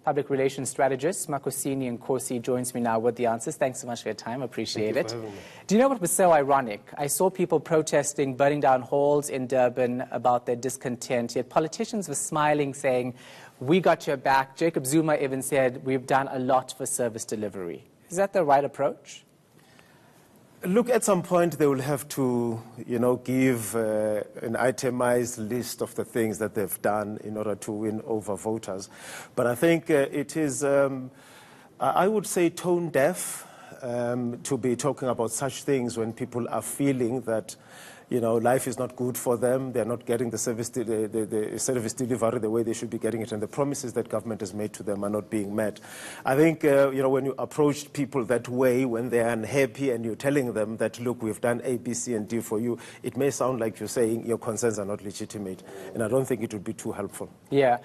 Public relations strategist Makhosini Nkosi joins me now with the answers. Thanks so much for your time. Appreciate it. Do you know what was so ironic? I saw people protesting, burning down halls in Durban about their discontent, yet politicians were smiling, saying, "We got your back." Jacob Zuma even said, "We've done a lot for service delivery." Is that the right approach? Look, at some point they will have to, give an itemized list of the things that they've done in order to win over voters. But I think it is, I would say, tone deaf to be talking about such things when people are feeling that, life is not good for them. They're not getting the service delivery the way they should be getting it, and the promises that government has made to them are not being met. I think, when you approach people that way, when they're unhappy and you're telling them that, look, we've done A, B, C, and D for you, it may sound like you're saying your concerns are not legitimate, and I don't think it would be too helpful. Yeah.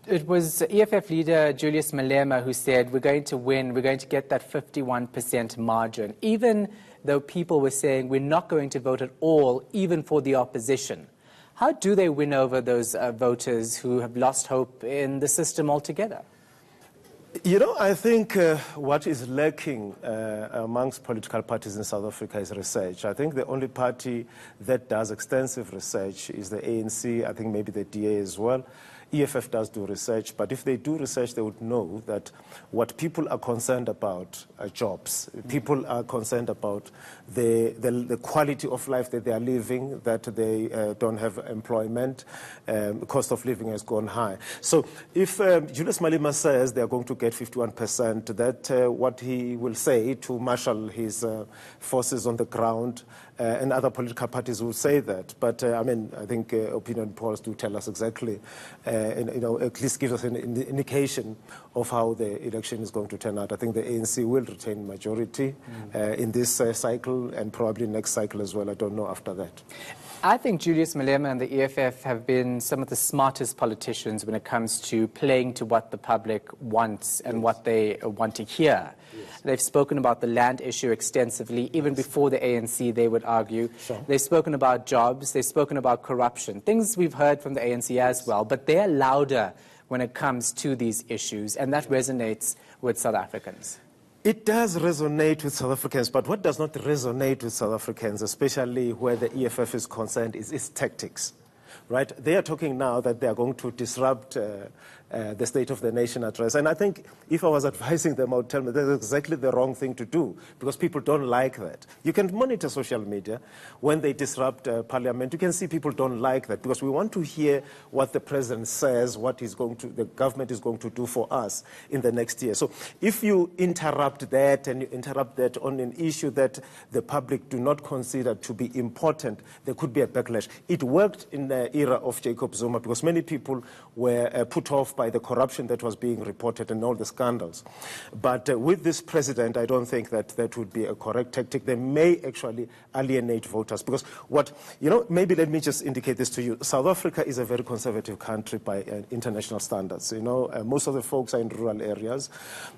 It was EFF leader Julius Malema who said, we're going to win, we're going to get that 51% margin, even though people were saying we're not going to vote at all, even for the opposition. How do they win over those voters who have lost hope in the system altogether? I think what is lacking amongst political parties in South Africa is research. I think the only party that does extensive research is the ANC, I think maybe the DA as well. EFF does do research, but if they do research, they would know that what people are concerned about are jobs. People are concerned about the quality of life that they are living, that they don't have employment, cost of living has gone high. So if Julius Malema says they are going to get 51%, that what he will say to marshal his forces on the ground, and other political parties will say that. But, I think opinion polls do tell us exactly, at least give us an indication of how the election is going to turn out. I think the ANC will retain majority in this cycle and probably next cycle as well. I don't know after that. I think Julius Malema and the EFF have been some of the smartest politicians when it comes to playing to what the public wants and what they want to hear. Yes. They've spoken about the land issue extensively. Even before the ANC, they would argue. Sure. They've spoken about jobs. They've spoken about corruption, things we've heard from the ANC as well. But they're louder when it comes to these issues, and that resonates with South Africans. It does resonate with South Africans, but what does not resonate with South Africans, especially where the EFF is concerned, is its tactics. Right? They are talking now that they are going to disrupt the State of the Nation address. And I think if I was advising them, I would tell them that's exactly the wrong thing to do, because people don't like that. You can monitor social media when they disrupt Parliament. You can see people don't like that, because we want to hear what the President says, what the government is going to do for us in the next year. So if you interrupt that, and you interrupt that on an issue that the public do not consider to be important, there could be a backlash. It worked in the era of Jacob Zuma, because many people were put off by the corruption that was being reported and all the scandals. But with this president, I don't think that that would be a correct tactic. They may actually alienate voters, because maybe let me just indicate this to you. South Africa is a very conservative country by international standards. Most of the folks are in rural areas,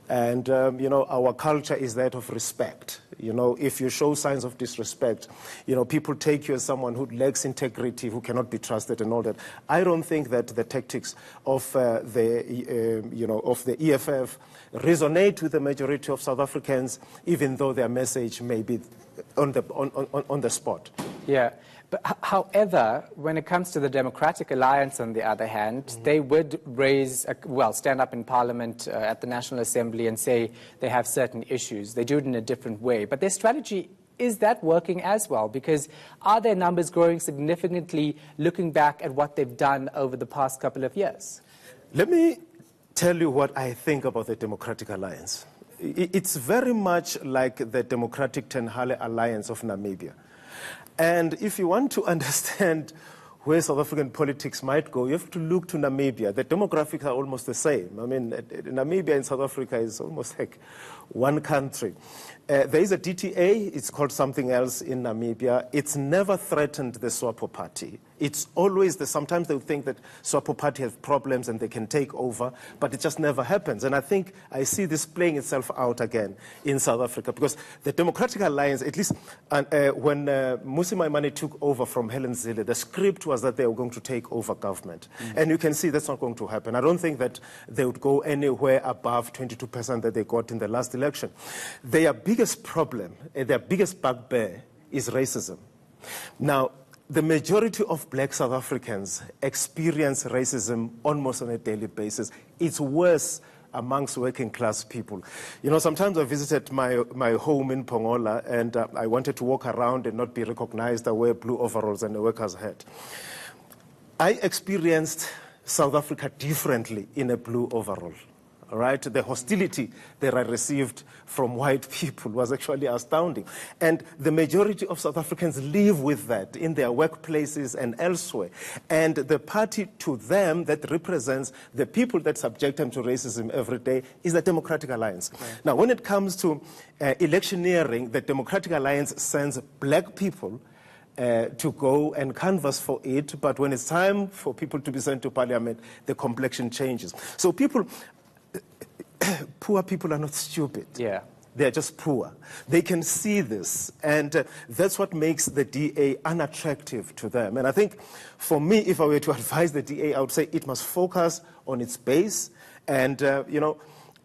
and our culture is that of respect. If you show signs of disrespect, people take you as someone who lacks integrity, who cannot be trusted and all that. I don't think that the tactics of the EFF resonate with the majority of South Africans, even though their message may be on the spot. Yeah. But however, when it comes to the Democratic Alliance, on the other hand, they would stand up in Parliament at the National Assembly and say they have certain issues. They do it in a different way. But their strategy, is that working as well? Because are their numbers growing significantly looking back at what they've done over the past couple of years? Let me tell you what I think about the Democratic Alliance. It's very much like the Democratic Tenhale Alliance of Namibia. And if you want to understand where South African politics might go, you have to look to Namibia. The demographics are almost the same. Namibia and South Africa is almost like one country. There is a DTA, it's called something else in Namibia. It's never threatened the SWAPO party. It's always sometimes they think that SWAPO party has problems and they can take over, but it just never happens. And I think I see this playing itself out again in South Africa, because the Democratic Alliance, at least when Mmusi Maimane took over from Helen Zille, the script was that they were going to take over government. And you can see that's not going to happen. I don't think that they would go anywhere above 22% that they got in the last election. Their biggest problem, their biggest bugbear is racism. Now, the majority of black South Africans experience racism almost on a daily basis. It's worse amongst working class people. You know, sometimes I visited my home in Pongola, and I wanted to walk around and not be recognized. I wear blue overalls and a worker's hat. I experienced South Africa differently in a blue overall. All right? The hostility that I received from white people was actually astounding. And the majority of South Africans live with that in their workplaces and elsewhere. And the party to them that represents the people that subject them to racism every day is the Democratic Alliance. Okay. Now, when it comes to electioneering, the Democratic Alliance sends black people to go and canvass for it, but when it's time for people to be sent to parliament, the complexion changes. So poor people are not stupid. Yeah. They're just poor. They can see this, and that's what makes the DA unattractive to them. And I think, for me, if I were to advise the DA, I would say it must focus on its base and,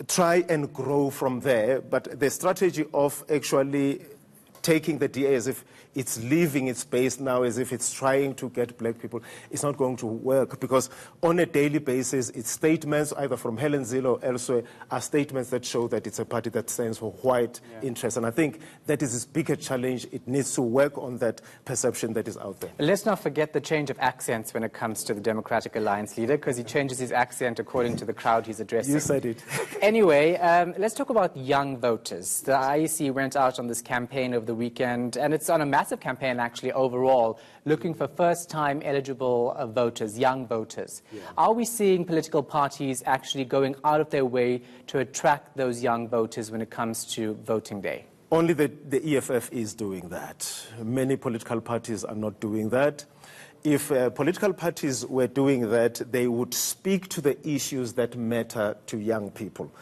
try and grow from there. But the strategy of actually taking the DA as if it's leaving its base now, as if it's trying to get black people, it's not going to work, because on a daily basis, its statements, either from Helen Zille or elsewhere, are statements that show that it's a party that stands for white interests. And I think that is its bigger challenge. It needs to work on that perception that is out there. Let's not forget the change of accents when it comes to the Democratic Alliance leader, because he changes his accent according to the crowd he's addressing. You said it. Anyway, let's talk about young voters. The IEC went out on this campaign over the weekend, and it's on a massive campaign actually overall, looking for first-time eligible voters, young voters. Yeah. Are we seeing political parties actually going out of their way to attract those young voters when it comes to voting day? Only the EFF is doing that. Many political parties are not doing that. If political parties were doing that, they would speak to the issues that matter to young people.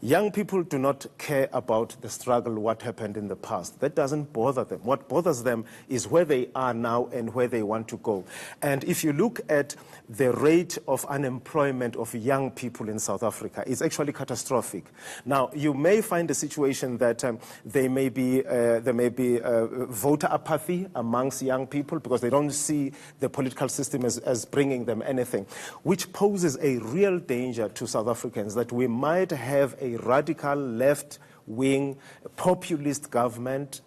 Young people do not care about the struggle, what happened in the past. That doesn't bother them. What bothers them is where they are now and where they want to go. And if you look at the rate of unemployment of young people in South Africa, it's actually catastrophic. Now, you may find a situation that there may be voter apathy amongst young people because they don't see the political system as bringing them anything, which poses a real danger to South Africans, that we might have a radical left-wing populist government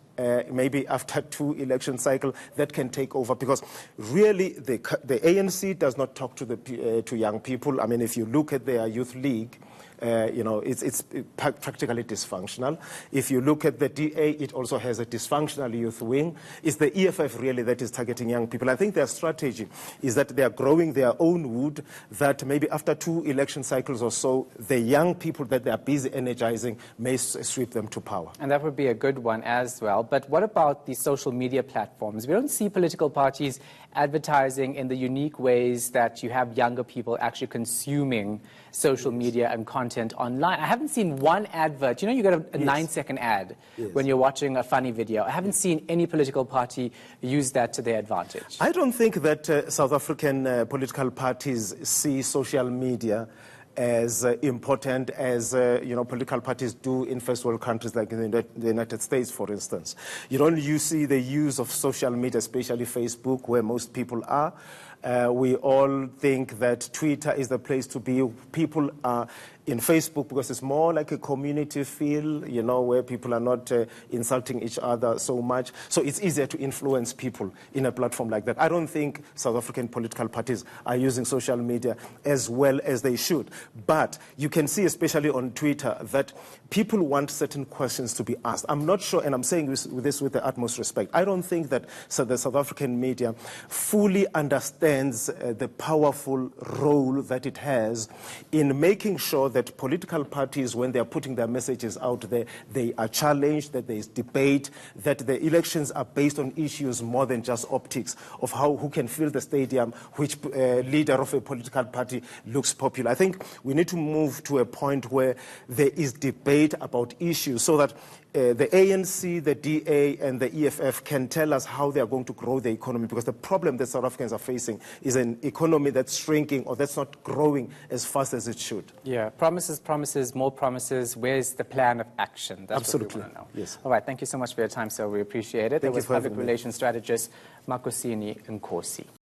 maybe after 2 election cycles that can take over, because really the ANC does not talk to young people. I mean, if you look at their youth league, it's practically dysfunctional. If you look at the DA, it also has a dysfunctional youth wing. It's the EFF really that is targeting young people. I think their strategy is that they are growing their own wood, that maybe after 2 election cycles or so, the young people that they are busy energizing may sweep them to power. And that would be a good one as well. But what about the social media platforms? We don't see political parties advertising in the unique ways that you have younger people actually consuming social media and content online. I haven't seen one advert. You get a 9-second ad when you're watching a funny video. I haven't seen any political party use that to their advantage. I don't think that South African political parties see social media as important as political parties do in first world countries like in the United States, for instance. You see the use of social media, especially Facebook, where most people are. We all think that Twitter is the place to be. People are in Facebook because it's more like a community feel, where people are not insulting each other so much. So it's easier to influence people in a platform like that. I don't think South African political parties are using social media as well as they should. But you can see, especially on Twitter, that people want certain questions to be asked. I'm not sure, and I'm saying this with the utmost respect, I don't think that the South African media fully understand understands the powerful role that it has in making sure that political parties, when they are putting their messages out there, they are challenged, that there is debate, that the elections are based on issues more than just optics of who can fill the stadium, which leader of a political party looks popular. I think we need to move to a point where there is debate about issues so that the ANC, the DA, and the EFF can tell us how they are going to grow the economy, because the problem that South Africans are facing is an economy that's shrinking or that's not growing as fast as it should. Yeah, promises, promises, more promises. Where's the plan of action? That's Absolutely. what we want to know. Yes. All right, thank you so much for your time, sir. We appreciate it. That was you for having public me. relations strategist Makhosini Nkosi.